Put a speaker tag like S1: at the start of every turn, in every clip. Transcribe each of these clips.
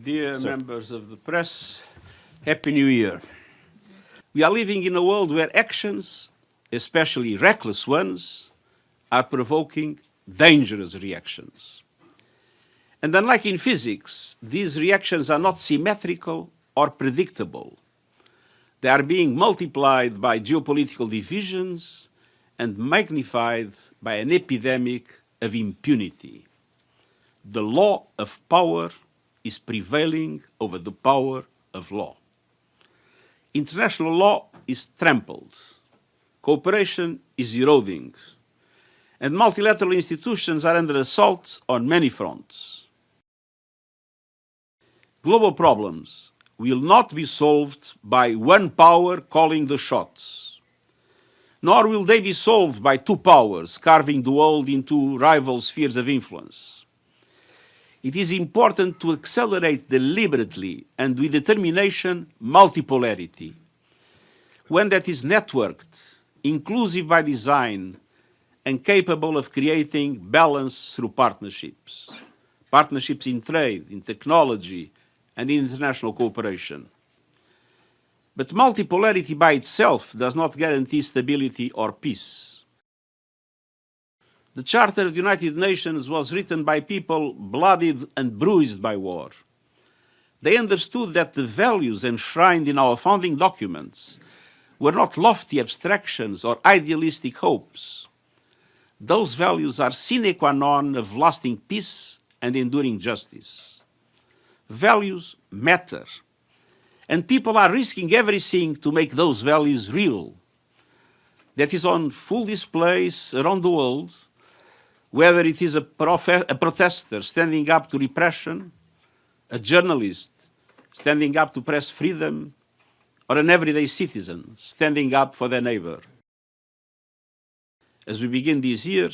S1: Dear members of the press, Happy New Year. We are living in a world where actions, especially reckless ones, are provoking dangerous reactions. And unlike in physics, these reactions are not symmetrical or predictable. They are being multiplied by geopolitical divisions and magnified by an epidemic of impunity. The law of power is prevailing over the power of law. International law is trampled. Cooperation is eroding. And multilateral institutions are under assault on many fronts. Global problems will not be solved by one power calling the shots, nor will they be solved by two powers carving the world into rival spheres of influence. It is important to accelerate deliberately and with determination multipolarity, one that is networked, inclusive by design, and capable of creating balance through partnerships. Partnerships in trade, in technology, and in international cooperation. But multipolarity by itself does not guarantee stability or peace. The Charter of the United Nations was written by people bloodied and bruised by war. They understood that the values enshrined in our founding documents were not lofty abstractions or idealistic hopes. Those values are sine qua non of lasting peace and enduring justice. Values matter, and people are risking everything to make those values real. That is on full display around the world, whether it is a protester standing up to repression, a journalist standing up to press freedom, or an everyday citizen standing up for their neighbor. As we begin this year,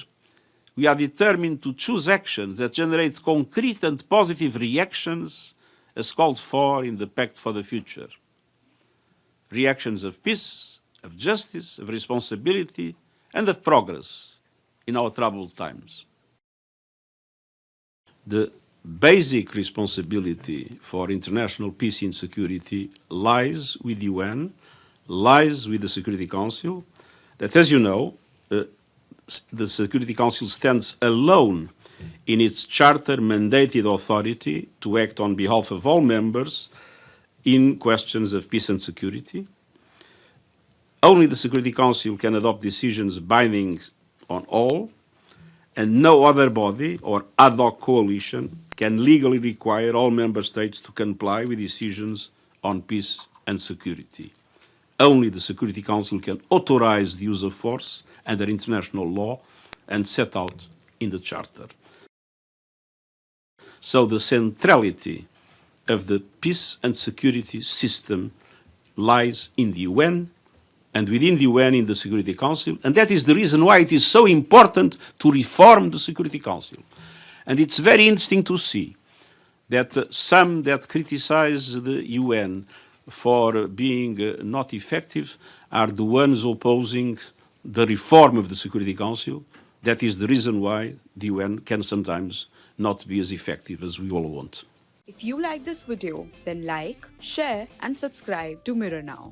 S1: we are determined to choose actions that generate concrete and positive reactions as called for in the Pact for the Future. Reactions of peace, of justice, of responsibility, and of progress in our troubled times. The basic responsibility for international peace and security lies with the UN, lies with the Security Council, that, as you know, the Security Council stands alone in its charter-mandated authority to act on behalf of all members in questions of peace and security. Only the Security Council can adopt decisions binding on all, and no other body or ad hoc coalition can legally require all member states to comply with decisions on peace and security. Only the Security Council can authorize the use of force under international law and set out in the Charter. So the centrality of the peace and security system lies in the UN, and within the UN in the Security Council, and that is the reason why it is so important to reform the Security Council. And it's very interesting to see that some that criticize the UN for being not effective are the ones opposing the reform of the Security Council. That is the reason why the UN can sometimes not be as effective as we all want.
S2: If you like this video, then like, share and subscribe to Mirror Now.